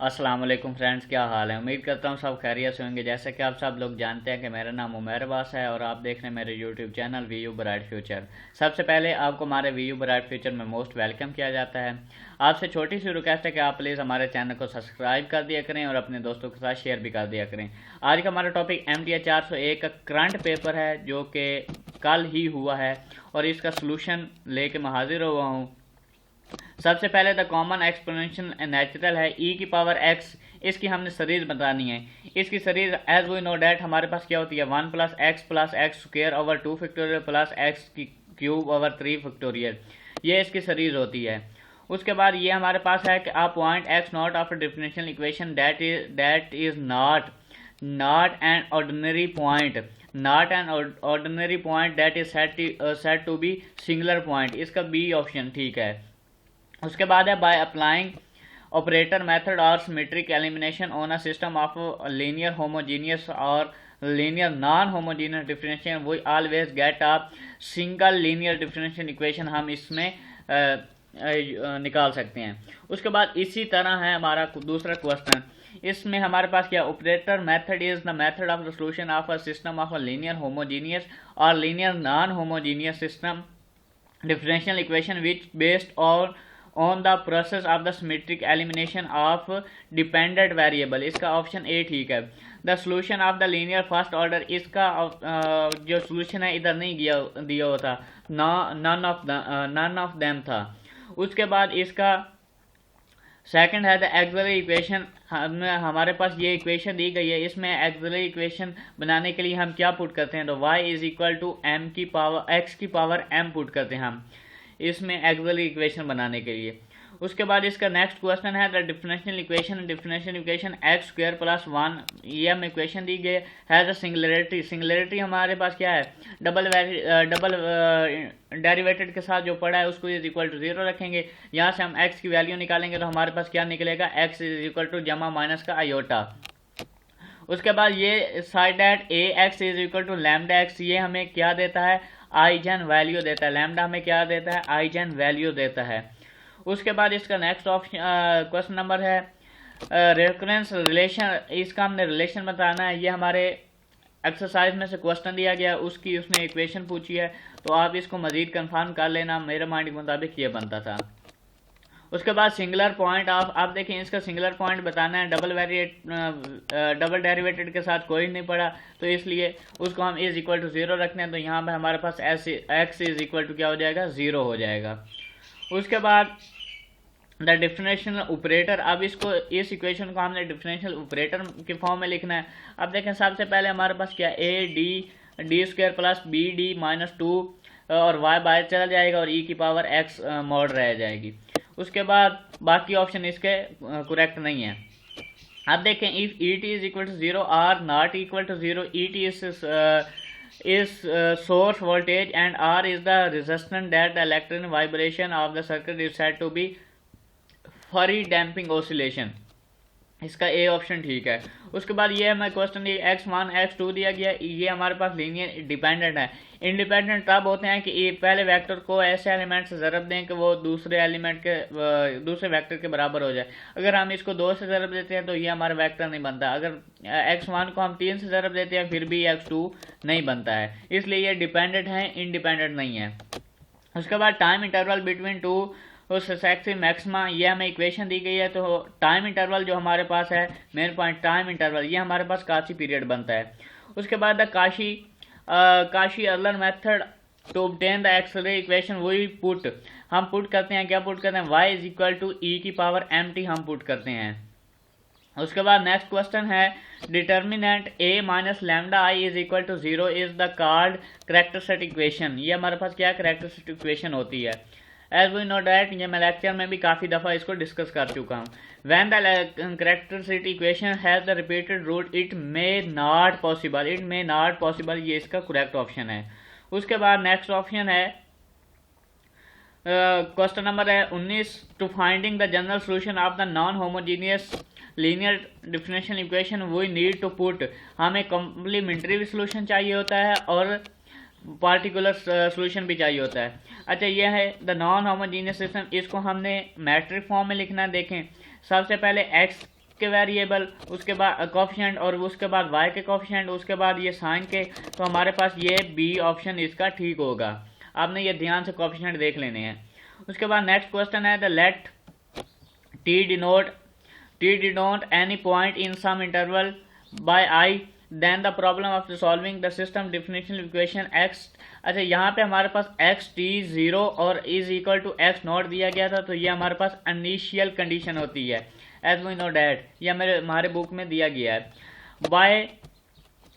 अस्सलाम वालेकुम फ्रेंड्स, क्या हाल है। उम्मीद करता हूँ सब खैरियत से होंगे। जैसे कि आप सब लोग जानते हैं कि मेरा नाम उमर अब्बास है और आप देख रहे हैं मेरे YouTube channel V U bright future. सबसे पहले आपको हमारे वी यू ब्राइट फ्यूचर में मोस्ट वेलकम किया जाता है। आपसे छोटी सी रिक्वेस्ट है कि आप प्लीज़ हमारे चैनल को सब्सक्राइब कर दिया करें और अपने दोस्तों के साथ शेयर भी कर दिया करें। आज का हमारा टॉपिक MTA 401 का करंट पेपर है जो कि कल ही हुआ है और इसका सोल्यूशन लेके मैं हाजिर हुआ हूँ। सबसे पहले द कॉमन एक्सपोनेंशियल नेचुरल है ई की पावर एक्स। इसकी हमने सीरीज बतानी है। इसकी series as we know that हमारे पास क्या होती है, 1 plus x square over 2 factorial plus x की क्यूब ओवर 3 फैक्टोरियल। ये इसकी सीरीज होती है। उसके बाद ये हमारे पास है कि a point X naught of differential equation that is not an ordinary point that is set to be singular point. इसका बी ऑप्शन ठीक है। उसके बाद है बाय अप्लाइंग ऑपरेटर मेथड और symmetric elimination on a system of linear homogeneous और linear non homogeneous differential we always get a single linear differential equation. हम इसमें निकाल सकते हैं। उसके बाद इसी तरह है हमारा दूसरा क्वेश्चन। इसमें हमारे पास क्या, operator method is the method of the solution of a system of a linear homogeneous और linear non homogeneous system differential equation which based on the process of the symmetric elimination of dependent variable। इसका option A ठीक है। The solution of the linear first order, इसका जो solution है इधर नहीं दिया हुआ था, नन ऑफ देम था। उसके बाद इसका सेकंड है द एक्सिलरी इक्वेशन। हमारे पास ये इक्वेशन दी गई है, इसमें एक्सिलरी इक्वेशन बनाने के लिए हम क्या पुट करते हैं, तो y is equal to m की पावर एक्स की पावर m पुट करते हैं हम इसमें एक्सिलरी इक्वेशन बनाने के लिए। उसके बाद इसका नेक्स्ट क्वेश्चन है the differential equation x square plus 1। ये हम इक्वेशन दी गई है द सिंगुलरिटी हमारे पास क्या है, डबल डेरिवेटेड के साथ जो पड़ा है उसको इज इक्वल टू 0 रखेंगे। यहाँ से हम एक्स की वैल्यू निकालेंगे तो हमारे पास क्या निकलेगा, एक्स इज इक्वल टू जमा माइनस का आयोटा। उसके बाद ये side at A x is equal to lambda x, ये हमें क्या देता है, आइजन वैल्यू देता है। लैम्डा हमें क्या देता है, आइजन वैल्यू देता है। उसके बाद इसका नेक्स्ट ऑप्शन क्वेश्चन नंबर है रेफरेंस रिलेशन। इसका हमने रिलेशन बताना है। ये हमारे एक्सरसाइज में से क्वेश्चन दिया गया, उसकी उसने इक्वेशन पूछी है, तो आप इसको मजीद कंफर्म कर लेना। मेरे माइंड के मुताबिक ये बनता था। उसके बाद सिंगुलर पॉइंट ऑफ, आप देखें इसका सिंगुलर पॉइंट बताना है। डबल डेरिवेटेड के साथ कोई नहीं पड़ा तो इसलिए उसको हम इज इक्वल टू 0 रखते हैं, तो यहाँ पे हमारे पास एक्स इज इक्वल टू क्या हो जाएगा, 0 हो जाएगा। उसके बाद द डिफरेंशियल ऑपरेटर, अब इसको इस इक्वेशन को हमने डिफरेंशियल ऑपरेटर के फॉर्म में लिखना है। अब देखें सबसे पहले हमारे पास क्या, D square plus B D minus 2 और वाई बाहर चला जाएगा और ई की पावर एक्स मॉड रह जाएगी। उसके बाद बाकी ऑप्शन इसके करेक्ट नहीं है। अब देखें if E T is equal to 0 or not equal to 0, E T is source voltage and R is the resistance that the electron vibration of the circuit is said to be free damping oscillation। इसका A option ठीक है। उसके बाद ये हमें question x1 x2 दिया गया, ये हमारे पास लीनियर डिपेंडेंट है। इंडिपेंडेंट तब होते हैं कि पहले वेक्टर को ऐसे एलिमेंट से ज़रब दें कि वो दूसरे वेक्टर के बराबर हो जाए। अगर हम इसको 2 से ज़रब देते हैं तो ये हमारा वेक्टर नहीं बनता। अगर x1 को हम 3 से ज़रब देते हैं फिर भी x2 नहीं बनता है, इसलिए ये डिपेंडेंट है, इंडिपेंडेंट नहीं है। उसके बाद time interval between two successive maxima, ये हमें इक्वेशन दी गई है। तो टाइम इंटरवल जो हमारे पास है, मेन पॉइंट टाइम इंटरवल, ये हमारे पास काशी पीरियड बनता है। उसके बाद the Cauchy Euler method to obtain the auxiliary equation वही हम पुट करते हैं, क्या पुट करते हैं, y is equal to E की पावर mt हम पुट करते हैं। उसके बाद नेक्स्ट क्वेश्चन है determinant a minus lambda I is equal to 0 is the called characteristic equation. ये हमारे पास क्या कैरेक्टरिस्टिक इक्वेशन होती है। एज वी नो डैट, ये मैं लेक्चर में भी काफ़ी दफ़ा इसको डिस्कस कर चुका हूँ। When the characteristic equation has the repeated root it may not possible, ये इसका करेक्ट ऑप्शन है। उसके बाद नेक्स्ट ऑप्शन है क्वेश्चन नंबर है 19 to finding the general solution of the non homogeneous linear differential equation we need to put, हमें complementary भी solution चाहिए होता है और पार्टिकुलर सोल्यूशन भी चाहिए होता है। अच्छा, यह है द नॉन होमोजीनियस सिस्टम, इसको हमने मैट्रिक फॉर्म में लिखना है। देखें सबसे पहले x के वेरिएबल, उसके बाद कोफिशिएंट और उसके बाद y के कोफिशिएंट, उसके बाद ये साइन के, तो हमारे पास ये बी ऑप्शन इसका ठीक होगा। आपने ये ध्यान से कोफिशिएंट देख लेने हैं। उसके बाद नेक्स्ट क्वेश्चन है the let T denote any point in some interval by I, then the problem of solving the system differential equation X. अच्छा, यहाँ पे हमारे पास एक्स टी 0 और is equal to X not दिया गया था, तो ये हमारे पास इनिशियल कंडीशन होती है एज वी नो डैट, ये हमारे बुक में दिया गया है। बाय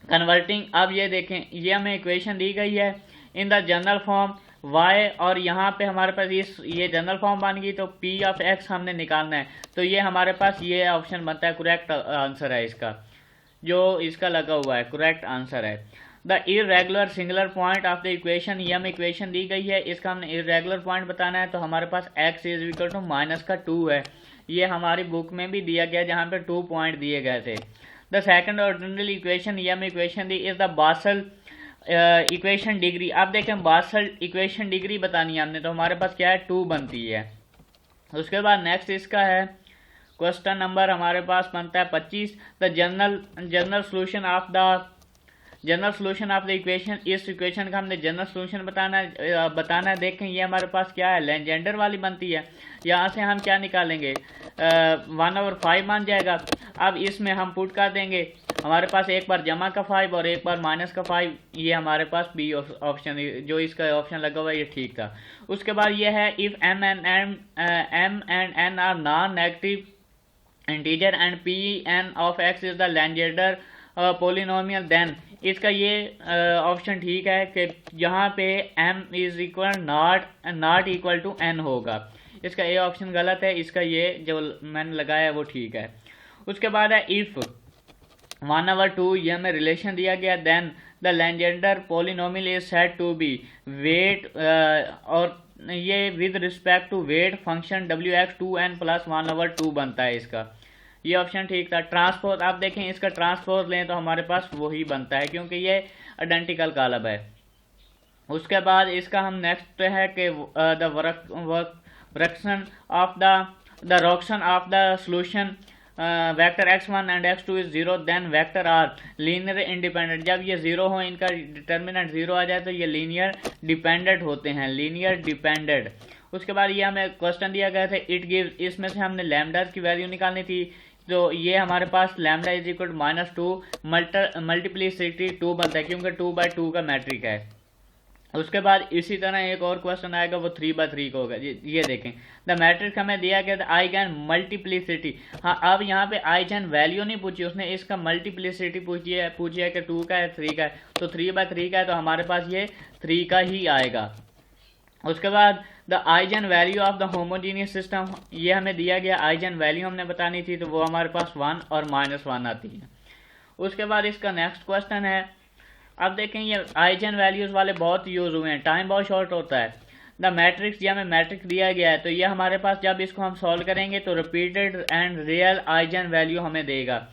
कन्वर्टिंग, अब ये देखें, ये हमें इक्वेशन दी गई है in the general form y, और यहाँ पे हमारे पास ये जनरल फॉर्म बन गई, तो p ऑफ x हमने निकालना है, तो ये हमारे पास ये ऑप्शन बनता है, करेक्ट आंसर है इसका, जो इसका लगा हुआ है करेक्ट आंसर है। The irregular singular point of the equation, ये हमें इक्वेशन दी गई है, इसका हमने इरेगुलर पॉइंट बताना है, तो हमारे पास x is equal to minus का 2 है, ये हमारी बुक में भी दिया गया जहाँ पे 2 पॉइंट दिए गए थे। द सेकंड ऑर्डिनल इक्वेशन, ये हमें equation the is the basal equation degree. अब देखें बासल इक्वेशन डिग्री बतानी है हमने, तो हमारे पास क्या है 2 बनती है। उसके बाद नेक्स्ट इसका है क्वेश्चन नंबर हमारे पास बनता है 25, the general solution of the equation. इस इक्वेशन का हमने जनरल सोल्यूशन बताना है। देखें ये हमारे पास क्या है, लेजेंडर वाली बनती है, यहाँ से हम क्या निकालेंगे 1/5 मान जाएगा। अब इसमें हम पुट कर देंगे, हमारे पास एक बार जमा का 5 और एक बार माइनस का 5, ये हमारे पास बी ऑप्शन, जो इसका ऑप्शन लगा हुआ है ये ठीक था। उसके बाद ये है if m and n are non negative integer and Pn of x is the Legendre polynomial, then इसका ये ऑप्शन ठीक है कि यहाँ पे m is equal not equal to n होगा। इसका ये ऑप्शन गलत है, इसका ये जो मैंने लगाया है वो ठीक है। उसके बाद है इफ 1/2, ये हमें रिलेशन दिया गया, then the Legendre polynomial is said to be weight, और ये with respect to weight function wx 2n plus 1/2 बनता है इसका, ये ऑप्शन ठीक था। ट्रांसपोज, आप देखें इसका ट्रांसपोज लें तो हमारे पास वही बनता है क्योंकि ये आइडेंटिकल कॉलम है। उसके बाद इसका हम नेक्स्ट है कि द वर्कसन ऑफ द रोक्शन of the solution vector x1 and x2 is 0, then vector are linear independent. जब ये 0 हो, इनका डिटर्मिनेंट 0 आ जाए तो ये लीनियर डिपेंडेंट होते हैं, लीनियर डिपेंडेंट। उसके बाद ये हमें क्वेश्चन दिया गया था इट गिव्स, इसमें से हमने लैम्डा की वैल्यू निकालनी थी, तो ये हमारे पास lambda is equal to -2 multiplicity 2 बनता है क्योंकि 2/2 का मैट्रिक है। उसके बाद इसी तरह एक और क्वेश्चन आएगा, वो 3/3 का होगा। ये देखें, द मैट्रिक्स हमें दिया गया था आइगन मल्टीप्लिसिटी। हाँ, अब यहाँ पे आइगन वैल्यू नहीं पूछी उसने, इसका मल्टीप्लिसिटी पूछी है कि 2 का है 3 का है, तो 3/3 का है, तो हमारे पास ये 3 का ही आएगा। उसके बाद the eigen value of the homogeneous system, ये हमें दिया गया, आइगन वैल्यू हमने बतानी थी, तो वो हमारे पास 1 और -1 आती है। उसके बाद इसका नेक्स्ट क्वेश्चन है, अब देखें ये आइगन वैल्यूज वाले बहुत यूज हुए हैं, टाइम बहुत शॉर्ट होता है। द मैट्रिक्स, ये हमें मैट्रिक्स दिया गया है, तो ये हमारे पास जब इसको हम सॉल्व करेंगे तो repeated and real eigen value हमें देगा।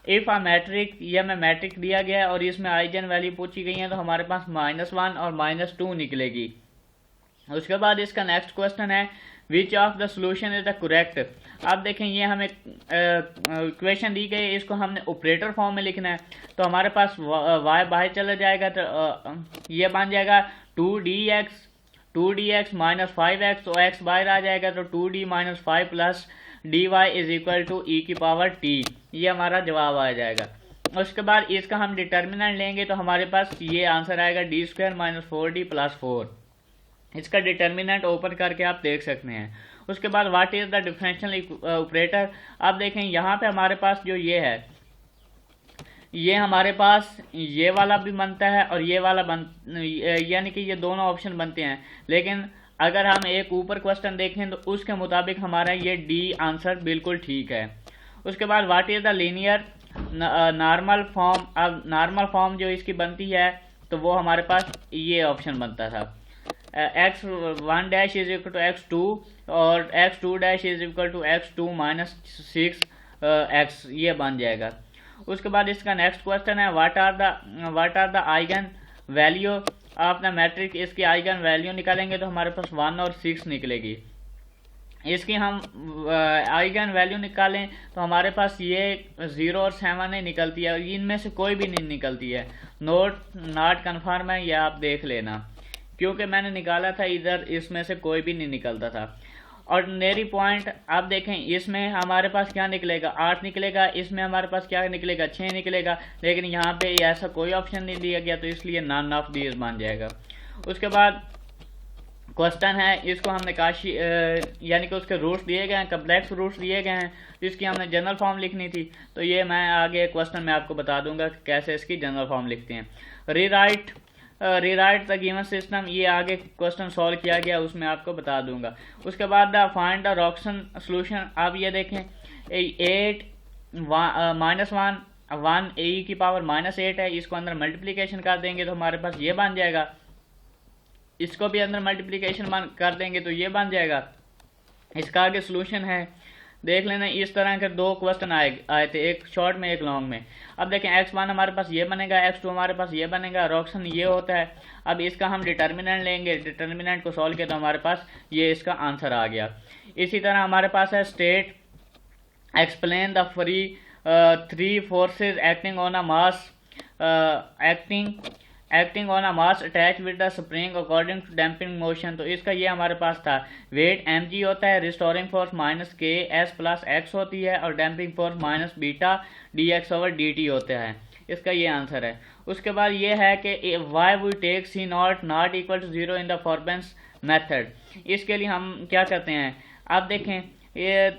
इफ आ मैट्रिक्स, ये हमें मैट्रिक्स दिया गया है और इसमें आइगन वैल्यू पूछी गई है, तो हमारे पास -1 और -2 निकलेगी। उसके बाद इसका नेक्स्ट क्वेश्चन है which of the solution is the correct. अब देखें ये हमें इक्वेशन दी गई है, इसको हमने ऑपरेटर फॉर्म में लिखना है, तो हमारे पास y बाहर चला जाएगा, तो ये बन जाएगा 2dx माइनस 5x, तो x बाहर आ जाएगा, तो 2d - 5 plus dy is equal to e⁻t, ये हमारा जवाब आ जाएगा। उसके बाद इसका हम डिटर्मिनेंट लेंगे, तो हमारे पास ये आंसर आएगा d² - 4d + 4। इसका डिटर्मिनेंट ओपन करके आप देख सकते हैं। उसके बाद what is the differential operator. आप देखें यहाँ पे हमारे पास जो ये है, ये हमारे पास ये वाला भी बनता है और ये वाला यानी कि ये दोनों ऑप्शन बनते हैं, लेकिन अगर हम एक ऊपर क्वेश्चन देखें तो उसके मुताबिक हमारा ये डी आंसर बिल्कुल ठीक है। उसके बाद what is the linear normal form. अब नॉर्मल फॉर्म जो इसकी बनती है तो वो हमारे पास ये ऑप्शन बनता था, x1 is equal to x2 और x2 is equal to x2 - 6x, ये बन जाएगा। उसके बाद इसका नेक्स्ट क्वेश्चन है what are the eigen value of the matrix. इसकी आइगन वैल्यू निकालेंगे तो हमारे पास 1 और 6 निकलेगी। इसकी हम आइगन वैल्यू निकालें तो हमारे पास ये 0 और 7 ही निकलती है, इनमें से कोई भी नहीं निकलती है। नॉट कन्फर्म है, ये आप देख लेना, क्योंकि मैंने निकाला था इधर, इसमें से कोई भी नहीं निकलता था। ऑर्डिनरी पॉइंट आप देखें, इसमें हमारे पास क्या निकलेगा, 8 निकलेगा, इसमें हमारे पास क्या निकलेगा, 6 निकलेगा, लेकिन यहाँ पे ऐसा कोई ऑप्शन नहीं दिया गया, तो इसलिए नन ऑफ दीज बन जाएगा। उसके बाद क्वेश्चन है, इसको हमने काशी यानी कि उसके रूट्स दिए गए हैं, कम्प्लेक्स रूट्स दिए गए हैं, तो इसकी हमने जनरल फॉर्म लिखनी थी। तो ये मैं आगे क्वेश्चन में आपको बता दूंगा कि कैसे इसकी जनरल फॉर्म लिखते हैं। रीराइट द गिवन सिस्टम, ये आगे क्वेश्चन सॉल्व किया गया, उसमें आपको बता दूंगा। उसके बाद फाइंड द रॉक्सन सोल्यूशन, आप ये देखें 8 -1 e की पावर -8 है, इसको अंदर मल्टीप्लीकेशन कर देंगे तो हमारे पास ये बन जाएगा, इसको भी अंदर मल्टीप्लीकेशन कर देंगे तो ये बन जाएगा। इसका आगे सोल्यूशन है, देख लेना। इस तरह के दो क्वेश्चन आए थे, एक शॉर्ट में एक लॉन्ग में। अब देखें x1 हमारे पास ये बनेगा, x2 हमारे पास ये बनेगा, रॉक्सन ये होता है। अब इसका हम डिटर्मिनेंट लेंगे, डिटर्मिनेंट को सॉल्व किया तो हमारे पास ये इसका आंसर आ गया। इसी तरह हमारे पास है state explain the free 3 forces acting on a mass acting on a mass attach with the spring according to damping motion. तो इसका ये हमारे पास था, वेट mg होता है, restoring force -ks plus x होती है, और डैम्पिंग फोर्स -बीटा dx/dt होता है। इसका ये आंसर है। उसके बाद ये है कि why we take C naught equal to 0 in the Frobenius method. इसके लिए हम क्या करते हैं, आप देखें, ये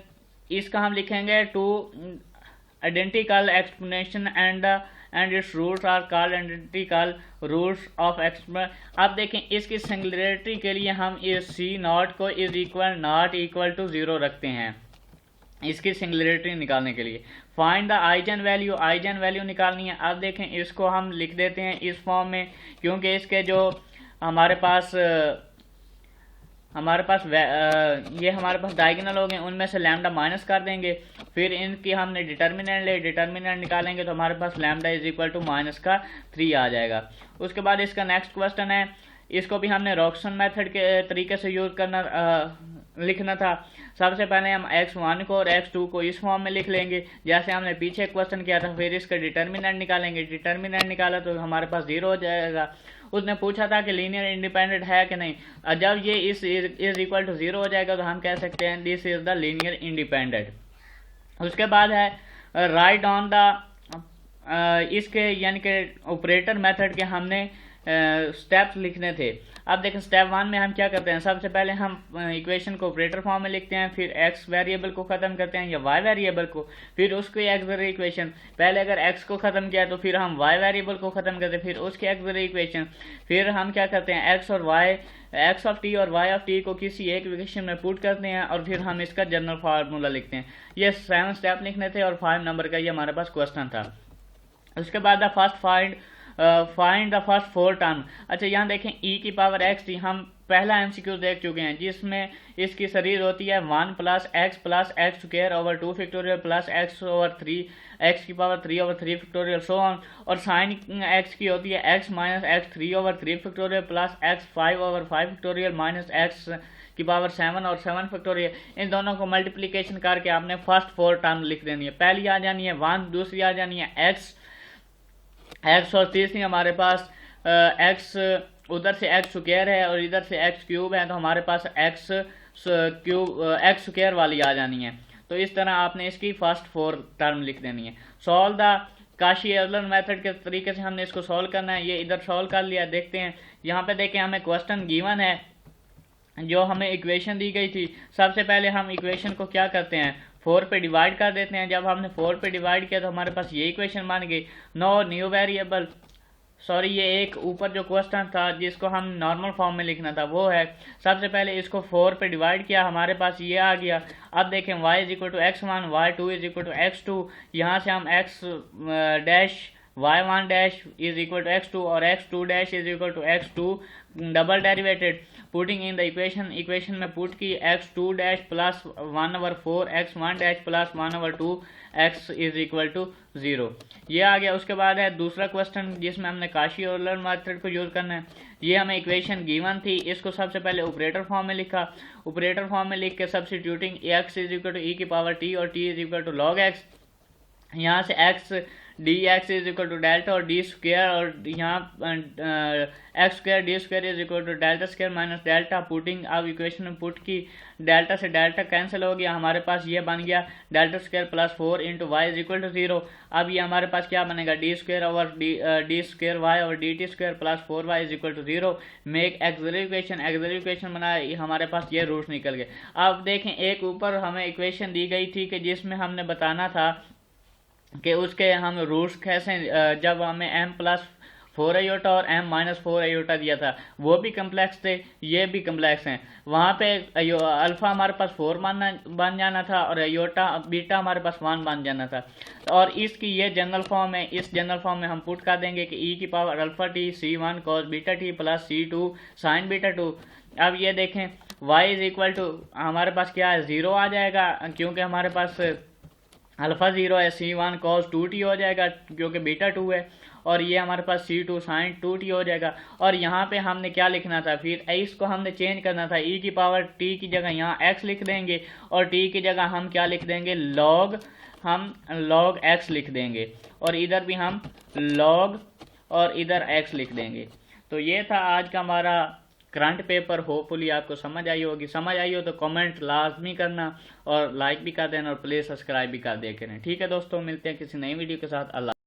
इसका हम लिखेंगे two identical explanation and its roots are called identical roots of explanation. आप देखें, इसकी सिंगुलरिटी के लिए हम इस सी नॉट को is equal not equal to 0 रखते हैं, इसकी सिंगुलरिटी निकालने के लिए। फाइंड द आइजन वैल्यू निकालनी है। अब देखें, इसको हम लिख देते हैं इस फॉर्म में, क्योंकि इसके जो हमारे पास ये हमारे पास डायगोनल हो गए, उनमें से लैम्डा माइनस कर देंगे, फिर इनकी हमने डिटर्मिनेंट निकालेंगे तो हमारे पास लैम्डा इज इक्वल टू -3 आ जाएगा। उसके बाद इसका नेक्स्ट क्वेश्चन है, इसको भी हमने रॉक्सन मेथड के तरीके से यूज करना लिखना था। सबसे पहले हम x1 को और x2 को इस फॉर्म में लिख लेंगे जैसे हमने पीछे क्वेश्चन किया था, फिर इसका डिटर्मिनेंट निकालेंगे, डिटर्मिनेंट निकाला तो हमारे पास 0 हो जाएगा। उसने पूछा था कि लीनियर इंडिपेंडेंट है कि नहीं, जब ये इज इक्वल टू 0 हो जाएगा तो हम कह सकते हैं this is the linear independent. उसके बाद है राइट ऑन द इसके यानी कि ऑपरेटर मेथड के हमने स्टेप्स लिखने थे। अब देखें, स्टेप 1 में हम क्या करते हैं, सबसे पहले हम इक्वेशन को ऑपरेटर फॉर्म में लिखते हैं, फिर x वेरिएबल को ख़त्म करते हैं या y वेरिएबल को, फिर उसकी एक्सरी इक्वेशन, पहले अगर x को ख़त्म किया तो फिर हम y वेरिएबल को ख़त्म करते हैं, फिर उसकी एक्सरी इक्वेशन, फिर हम क्या करते हैं x ऑफ t और y ऑफ t को किसी एक इक्वेशन में पुट करते हैं, और फिर हम इसका जनरल फार्मूला लिखते हैं। ये 7 स्टेप लिखने थे और 5 नंबर का ये हमारे पास क्वेश्चन था। उसके बाद फाइंड द फर्स्ट 4 टर्म। अच्छा, यहाँ देखें e की पावर x थी, हम पहला MCQ देख चुके हैं जिसमें इसकी सीरीज होती है 1 + x square over 2 factorial plus x over 3 x की power 3 over 3 factorial so on, और साइन x की होती है x - x 3 over 3 factorial plus x 5 over 5 factorial minus x की पावर 7 और 7 फैक्टोरियल। इन दोनों को मल्टीप्लिकेशन करके आपने फर्स्ट 4 टर्म लिख देनी है। पहली आ जानी है 1, दूसरी आ जानी है x और तीसरी हमारे पास x, उधर से x स्क्वायर है और इधर से x क्यूब है, तो हमारे पास x स्क्वायर वाली आ जानी है। तो इस तरह आपने इसकी फर्स्ट 4 टर्म लिख देनी है। सॉल्व द काशी-यूलर मेथड के तरीके से हमने इसको सॉल्व करना है। ये इधर सॉल्व कर लिया, देखते हैं यहाँ पे देखें, हमें क्वेश्चन गिवन है, जो हमें इक्वेशन दी गई थी। सबसे पहले हम इक्वेशन को क्या करते हैं, 4 पे डिवाइड कर देते हैं। जब हमने 4 पे डिवाइड किया तो हमारे पास ये इक्वेशन बन गई। नो न्यू वेरिएबल, सॉरी, ये एक ऊपर जो क्वेश्चन था जिसको हम नॉर्मल फॉर्म में लिखना था वो है, सबसे पहले इसको 4 पे डिवाइड किया, हमारे पास ये आ गया। अब देखें y = x1, y2 = x2, यहाँ से हम x dash y1 dash is equal to x2 और x2 dash is equal to x2 double derivated putting in the equation में पुट की x2 dash plus 1/4 x1 dash plus 1/2 x is equal to 0। ये आ गया। उसके बाद है दूसरा question जिसमें हमने काशी ऑर्डर मेथड को यूज करना है। ये हमें इक्वेशन गिवन थी, इसको सबसे पहले ऑपरेटर फॉर्म में लिखा, ऑपरेटर फॉर्म में लिख के substituting x is equal to E की पावर t और t is equal to log x, यहाँ से x D X is equal to delta और डी स्क्वेयर और यहाँ X square D square is equal to delta square minus delta putting. अब equation में put की, delta से डेल्टा कैंसिल हो गया, हमारे पास ये बन गया delta square plus 4 into Y is equal to 0। अब ये हमारे पास क्या बनेगा, d square over d square y और d t square plus 4y is equal to 0। Make auxiliary equation बनाया, हमारे पास ये रूट्स निकल गए। अब देखें एक ऊपर हमें इक्वेशन दी गई थी कि जिसमें हमने बताना था कि उसके हम रूट्स कैसे, जब हमें m+4 आयोटा और m-4 आयोटा दिया था वो भी कम्प्लेक्स थे, ये भी कम्प्लेक्स हैं। वहाँ पे अल्फ़ा हमारे पास 4 बन जाना था और आयोटा बीटा हमारे पास 1 बन जाना था। और इसकी ये जनरल फॉर्म है, इस जनरल फॉर्म में हम पुट कर देंगे कि e की power alpha T c1 cos beta T plus c2 sign beta 2। अब ये देखें y इज इक्वल टू हमारे पास क्या है, 0 आ जाएगा क्योंकि हमारे पास अल्फा 0 है, c1 cos 2t हो जाएगा क्योंकि बीटा 2 है, और ये हमारे पास c2 sin 2t हो जाएगा। और यहाँ पे हमने क्या लिखना था, फिर इसको हमने चेंज करना था, e की पावर t की जगह यहाँ x लिख देंगे और t की जगह हम क्या लिख देंगे, log x लिख देंगे, और इधर भी हम log और इधर x लिख देंगे। तो ये था आज का हमारा करंट पेपर। होपफुली आपको समझ आई होगी, समझ आई हो तो कमेंट लाजमी करना और लाइक भी कर देना और प्लीज़ सब्सक्राइब भी कर दिया करें। ठीक है दोस्तों, मिलते हैं किसी नई वीडियो के साथ। अल्लाह।